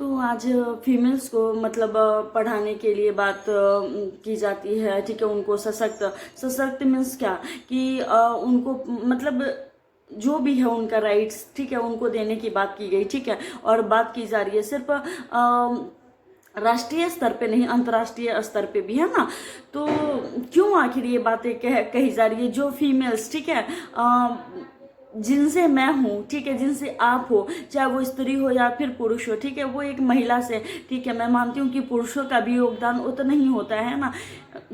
तो आज फीमेल्स को मतलब पढ़ाने के लिए बात की जाती है, ठीक है। उनको सशक्त, सशक्त मीन्स क्या कि उनको मतलब जो भी है उनका राइट्स, ठीक है, उनको देने की बात की गई, ठीक है। और बात की जा रही है सिर्फ राष्ट्रीय स्तर पे नहीं, अंतर्राष्ट्रीय स्तर पे भी, है ना। तो क्यों आखिर ये बातें कही जा रही है? जो फीमेल्स, ठीक है, जिनसे मैं हूँ, ठीक है, जिनसे आप हो, चाहे वो स्त्री हो या फिर पुरुष हो, ठीक है, वो एक महिला से, ठीक है, मैं मानती हूँ कि पुरुषों का भी योगदान उतना ही होता है ना,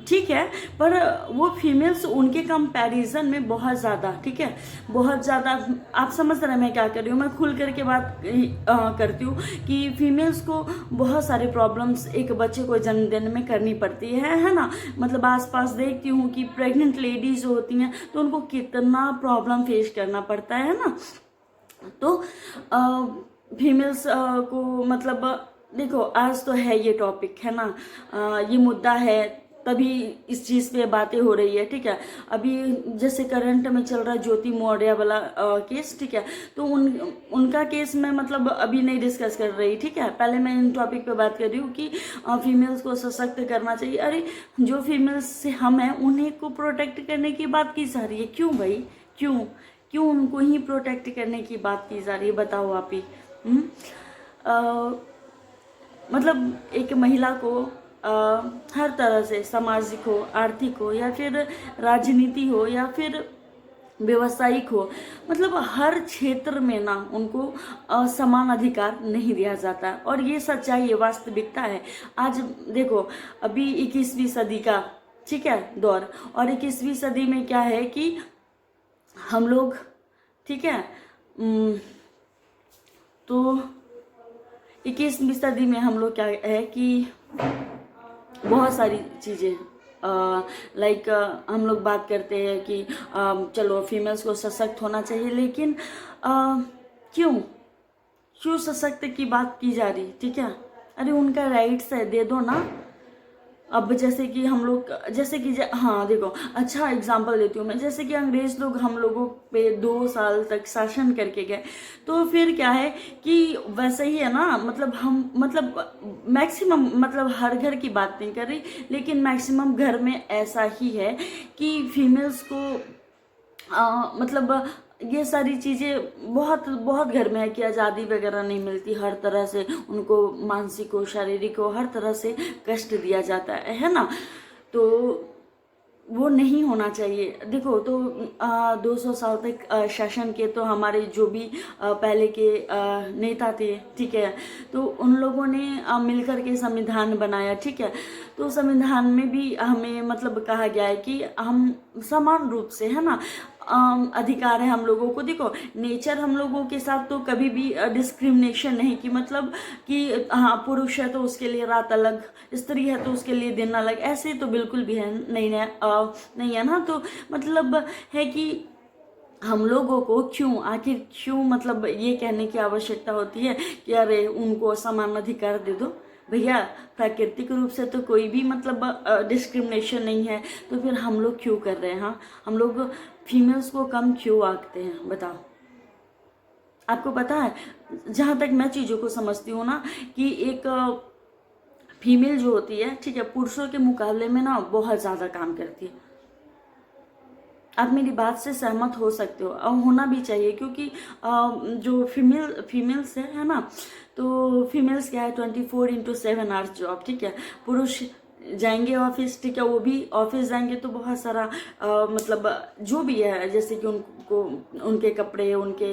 ठीक है। पर वो फीमेल्स उनके कंपैरिजन में बहुत ज़्यादा, ठीक है, बहुत ज़्यादा, आप समझ रहे हैं मैं क्या कर रही हूँ। मैं खुल करके बात करती हूँ कि फीमेल्स को बहुत सारे प्रॉब्लम्स एक बच्चे को जन्म देने में करनी पड़ती है ना। मतलब आसपास देखती हूँ कि प्रेग्नेंट लेडीज होती हैं तो उनको कितना प्रॉब्लम फेस करना पड़ता है ना। तो फीमेल्स को मतलब देखो, आज तो है ये टॉपिक, है ना, ये मुद्दा है, तभी इस चीज़ पे बातें हो रही है, ठीक है। अभी जैसे करंट में चल रहा है ज्योति मौर्य वाला केस, ठीक है। तो उनका केस मैं मतलब अभी नहीं डिस्कस कर रही, ठीक है। पहले मैं इन टॉपिक पे बात कर रही हूँ कि फीमेल्स को सशक्त करना चाहिए। अरे जो फीमेल्स से हम हैं उन्हीं को प्रोटेक्ट करने की बात की जा रही है, क्यों भाई, क्यों क्यों उनको ही प्रोटेक्ट करने की बात की जा रही है, बताओ आप ही। मतलब एक महिला को हर तरह से, सामाजिक हो, आर्थिक हो, या फिर राजनीति हो, या फिर व्यवसायिक हो, मतलब हर क्षेत्र में ना उनको समान अधिकार नहीं दिया जाता। और ये सच्चाई, ये वास्तविकता है। आज देखो, अभी 21वीं सदी का, ठीक है, दौर, और 21वीं सदी में क्या है कि हम लोग, ठीक है, तो 21वीं सदी में हम लोग क्या है कि बहुत सारी चीज़ें लाइक हम लोग बात करते हैं कि चलो फीमेल्स को सशक्त होना चाहिए, लेकिन क्यों क्यों सशक्त की बात की जा रही, ठीक है। अरे उनका राइट्स है, दे दो ना। अब जैसे कि हम लोग, जैसे कि हाँ देखो, अच्छा एग्जांपल देती हूँ मैं, जैसे कि अंग्रेज लोग हम लोगों पे 2 साल तक शासन करके गए, तो फिर क्या है कि वैसे ही है ना। मतलब हम, मतलब मैक्सिमम, मतलब हर घर की बात नहीं कर रही, लेकिन मैक्सिमम घर में ऐसा ही है कि फीमेल्स को मतलब ये सारी चीज़ें बहुत बहुत घर में है कि आज़ादी वगैरह नहीं मिलती, हर तरह से उनको मानसिक हो, शारीरिक हो, हर तरह से कष्ट दिया जाता है ना। तो वो नहीं होना चाहिए। देखो, तो 200 साल तक शासन के तो हमारे जो भी पहले के नेता थे, ठीक है, तो उन लोगों ने मिलकर के संविधान बनाया, ठीक है। तो संविधान में भी हमें मतलब कहा गया है कि हम समान रूप से, है ना, अधिकार है हम लोगों को। देखो, नेचर हम लोगों के साथ तो कभी भी डिस्क्रिमिनेशन नहीं की, मतलब कि हाँ पुरुष है तो उसके लिए रात अलग, स्त्री है तो उसके लिए दिन अलग, ऐसे तो बिल्कुल भी है नहीं है, नहीं है ना। तो मतलब है कि हम लोगों को क्यों, आखिर क्यों, मतलब ये कहने की आवश्यकता होती है कि अरे उनको समान अधिकार दे दो। भैया प्राकृतिक रूप से तो कोई भी मतलब डिस्क्रिमिनेशन नहीं है, तो फिर हम लोग क्यों कर रहे हैं? हाँ, हम लोग फीमेल्स को कम क्यों आंकते हैं, बताओ। आपको पता है, जहाँ तक मैं चीज़ों को समझती हूँ ना, कि एक फीमेल जो होती है, ठीक है, पुरुषों के मुकाबले में ना बहुत ज़्यादा काम करती है। आप मेरी बात से सहमत हो सकते हो, और होना भी चाहिए, क्योंकि जो फीमेल्स है ना, तो फीमेल्स क्या है, 24/7 आवर्स जॉब, ठीक है। पुरुष जाएंगे ऑफिस, ठीक है, वो भी ऑफिस जाएंगे तो बहुत सारा मतलब जो भी है, जैसे कि उनको उनके कपड़े, उनके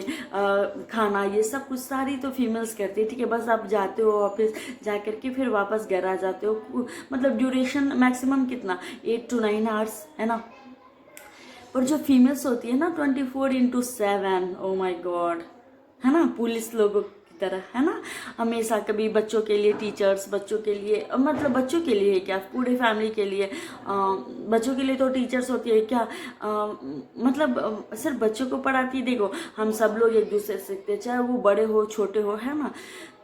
खाना, ये सब कुछ सारी तो फीमेल्स करती है, ठीक है। बस आप जाते हो ऑफिस, जा करके फिर वापस घर आ जाते हो। मतलब ड्यूरेशन मैक्सिमम कितना, 8 to 9 आवर्स, है ना। पर जो फीमेल्स होती है ना, 24/7, ओ माई गॉड, है ना, पुलिस लोगों की तरह, है ना, हमेशा कभी बच्चों के लिए टीचर्स, बच्चों के लिए, मतलब बच्चों के लिए क्या, पूरे फैमिली के लिए, बच्चों के लिए तो टीचर्स होती है क्या, मतलब सिर्फ बच्चों को पढ़ाती है। देखो, हम सब लोग एक दूसरे से सीखते हैं, चाहे वो बड़े हो छोटे हो, है ना।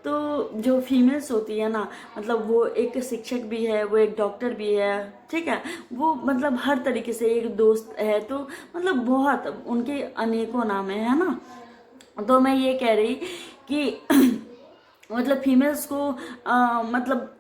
तो जो फीमेल्स होती है ना, मतलब वो एक शिक्षक भी है, वो एक डॉक्टर भी है, ठीक है, वो मतलब हर तरीके से एक दोस्त है, तो मतलब बहुत उनके अनेकों नाम है ना। तो मैं ये कह रही कि मतलब फीमेल्स को मतलब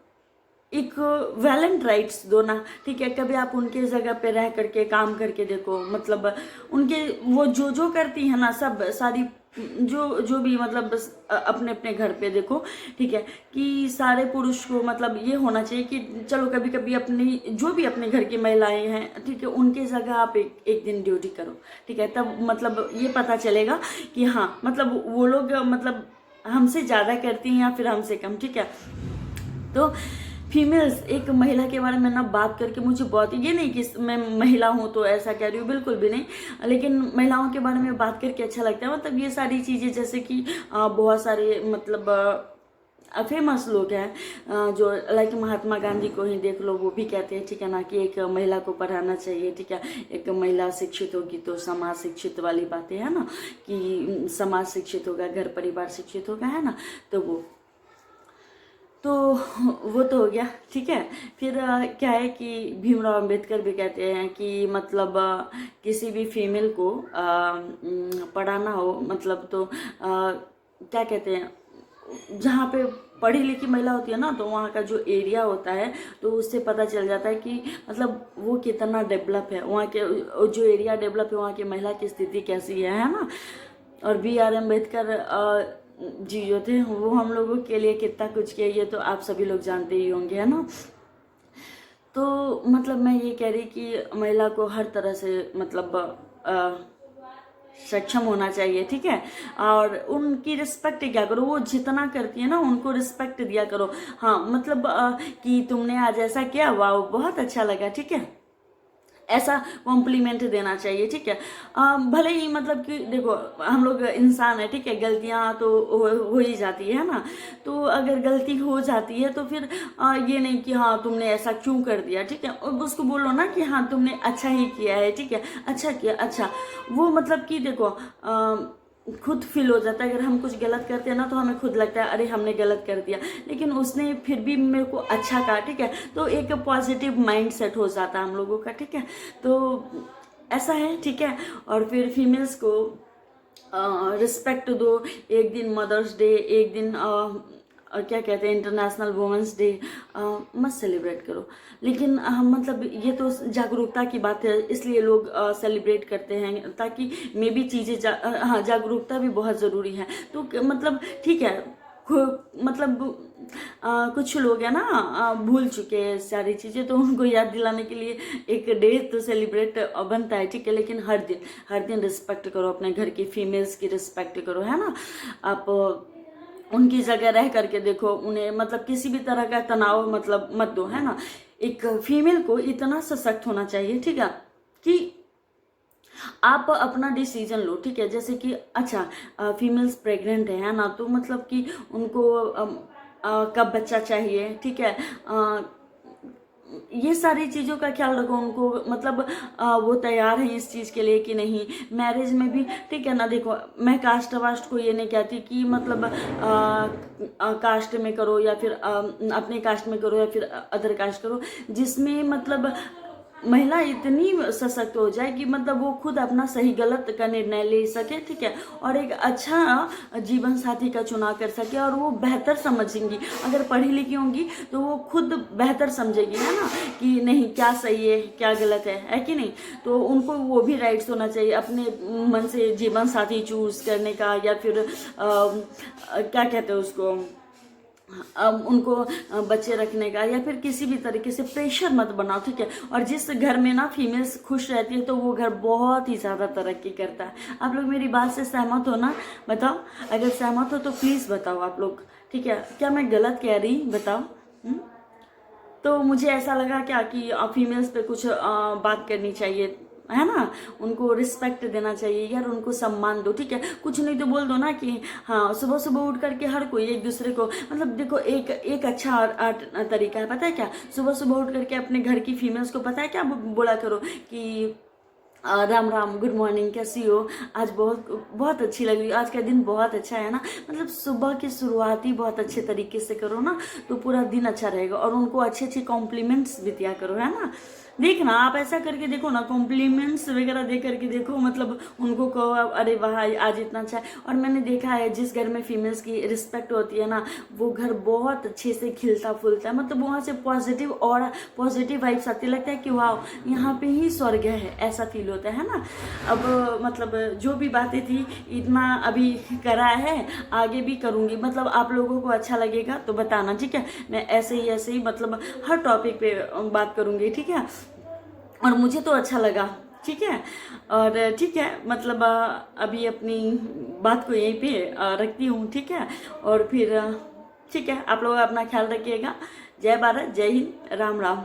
एक वैलेंट राइट्स दो ना, ठीक है। कभी आप उनके जगह पे रह करके काम करके देखो, मतलब उनके वो जो जो करती है ना, सब सारी जो जो भी मतलब बस अपने अपने घर पे देखो, ठीक है, कि सारे पुरुष को मतलब ये होना चाहिए कि चलो कभी कभी अपनी जो भी अपने घर की महिलाएं हैं, ठीक है, उनके जगह आप एक दिन ड्यूटी करो, ठीक है। तब मतलब ये पता चलेगा कि हाँ मतलब वो लोग मतलब हमसे ज़्यादा करती हैं या फिर हमसे कम, ठीक है। तो फीमेल्स, एक महिला के बारे में ना बात करके मुझे बहुत, ये नहीं कि मैं महिला हूँ तो ऐसा कह रही हूँ, बिल्कुल भी नहीं, लेकिन महिलाओं के बारे में बात करके अच्छा लगता है। मतलब ये सारी चीज़ें जैसे कि बहुत सारे मतलब फेमस लोग हैं जो लाइक महात्मा गांधी को ही देख लो, वो भी कहते हैं, ठीक है ना, कि एक महिला को पढ़ाना चाहिए, ठीक है। एक महिला शिक्षित होगी तो समाज शिक्षित वाली बातें है ना, कि समाज शिक्षित होगा, घर परिवार शिक्षित होगा, है ना। तो वो तो हो गया, ठीक है। फिर क्या है कि भीमराव अंबेडकर भी कहते हैं कि मतलब किसी भी फीमेल को पढ़ाना हो मतलब तो क्या कहते हैं, जहाँ पे पढ़ी लिखी महिला होती है ना, तो वहाँ का जो एरिया होता है तो उससे पता चल जाता है कि मतलब वो कितना डेवलप है, वहाँ के जो एरिया डेवलप है वहाँ की महिला की स्थिति कैसी है ना। और B.R. अम्बेडकर जी जो थे वो हम लोगों के लिए कितना कुछ किया, ये तो आप सभी लोग जानते ही होंगे, है ना। तो मतलब मैं ये कह रही कि महिला को हर तरह से मतलब सक्षम होना चाहिए, ठीक है। और उनकी रिस्पेक्ट क्या करो, वो जितना करती है ना उनको रिस्पेक्ट दिया करो। हाँ मतलब कि तुमने आज ऐसा किया, वाह बहुत अच्छा लगा, ठीक है, ऐसा कॉम्प्लीमेंट देना चाहिए, ठीक है। भले ही मतलब कि देखो हम लोग इंसान है, ठीक है, गलतियां तो हो ही जाती है ना। तो अगर गलती हो जाती है तो फिर ये नहीं कि हाँ तुमने ऐसा क्यों कर दिया, ठीक है, उसको बोलो ना कि हाँ तुमने अच्छा ही किया है, ठीक है, अच्छा किया, अच्छा। वो मतलब कि देखो खुद फील हो जाता है, अगर हम कुछ गलत करते हैं ना तो हमें खुद लगता है अरे हमने गलत कर दिया, लेकिन उसने फिर भी मेरे को अच्छा कहा, ठीक है, तो एक पॉजिटिव माइंड सेट हो जाता है हम लोगों का, ठीक है। तो ऐसा है, ठीक है। और फिर फीमेल्स को रिस्पेक्ट दो, एक दिन मदर्स डे, एक दिन क्या कहते हैं इंटरनेशनल वुमेंस डे मत सेलिब्रेट करो, लेकिन मतलब ये तो जागरूकता की बात है, इसलिए लोग सेलिब्रेट करते हैं ताकि मे भी चीज़ें हाँ जागरूकता भी बहुत ज़रूरी है। तो मतलब ठीक है, मतलब कुछ लोग हैं ना भूल चुके हैं सारी चीज़ें, तो उनको याद दिलाने के लिए एक डे तो सेलिब्रेट बनता है, ठीक है। लेकिन हर दिन रिस्पेक्ट करो, अपने घर की फीमेल्स की रिस्पेक्ट करो, है ना। आप उनकी जगह रह करके देखो, उन्हें मतलब किसी भी तरह का तनाव मतलब मत दो, है ना। एक फीमेल को इतना सशक्त होना चाहिए, ठीक है, कि आप अपना डिसीजन लो, ठीक है। जैसे कि अच्छा फीमेल्स प्रेग्नेंट है ना, तो मतलब कि उनको कब बच्चा चाहिए, ठीक है, ये सारी चीज़ों का ख्याल रखो उनको, मतलब वो तैयार हैं इस चीज़ के लिए कि नहीं। मैरिज में भी ठीक है ना, देखो मैं कास्ट वास्ट को ये नहीं कहती कि मतलब कास्ट में करो या फिर अपने कास्ट में करो या फिर अदर कास्ट करो, जिसमें मतलब महिला इतनी सशक्त हो जाए कि मतलब वो खुद अपना सही गलत का निर्णय ले सके, ठीक है, और एक अच्छा जीवन साथी का चुनाव कर सके, और वो बेहतर समझेंगी। अगर पढ़ी लिखी होंगी तो वो खुद बेहतर समझेगी, है ना, कि नहीं क्या सही है क्या गलत है कि नहीं। तो उनको वो भी राइट्स होना चाहिए अपने मन से जीवन साथी चूज करने का, या फिर क्या कहते हैं उसको, उनको बच्चे रखने का, या फिर किसी भी तरीके से प्रेशर मत बनाओ, ठीक है। और जिस घर में ना फीमेल्स खुश रहती है तो वो घर बहुत ही ज़्यादा तरक्की करता है। आप लोग मेरी बात से सहमत हो ना, बताओ, अगर सहमत हो तो प्लीज़ बताओ आप लोग, ठीक है, क्या मैं गलत कह रही बताओ। तो मुझे ऐसा लगा क्या कि फीमेल्स पे कुछ बात करनी चाहिए, है ना, उनको रिस्पेक्ट देना चाहिए यार, उनको सम्मान दो, ठीक है। कुछ नहीं तो बोल दो ना कि हाँ सुबह सुबह उठ करके हर कोई एक दूसरे को, मतलब देखो एक अच्छा तरीका है, पता है क्या, सुबह सुबह उठ करके अपने घर की फीमेल्स को पता है क्या बोला करो कि राम राम, गुड मॉर्निंग, कैसी हो? आज बहुत बहुत अच्छी लग रही है। आज का दिन बहुत अच्छा है ना, मतलब सुबह की शुरुआत ही बहुत अच्छे तरीके से करो ना तो पूरा दिन अच्छा रहेगा। और उनको अच्छे अच्छे कॉम्प्लीमेंट्स भी दिया करो, है ना। देखना, आप ऐसा करके देखो ना, कॉम्प्लीमेंट्स वगैरह दे करके देखो, मतलब उनको कहो अरे वाह आज इतना अच्छा है। और मैंने देखा है जिस घर में फीमेल्स की रिस्पेक्ट होती है ना, वो घर बहुत अच्छे से खिलता फूलता है, मतलब वहाँ से पॉजिटिव और पॉजिटिव वाइब्स आती, लगता है कि वाह यहाँ पे ही स्वर्ग है, ऐसा फील होता है ना। अब मतलब जो भी बातें थी इतना अभी करा है, आगे भी करूँगी, मतलब आप लोगों को अच्छा लगेगा तो बताना, ठीक है। मैं ऐसे ही मतलब हर टॉपिक पे बात करूँगी, ठीक है। और मुझे तो अच्छा लगा, ठीक है। और ठीक है, मतलब अभी अपनी बात को यहीं पे रखती हूँ, ठीक है। और फिर ठीक है, आप लोग अपना ख्याल रखिएगा। जय भारत, जय हिंद, राम राम।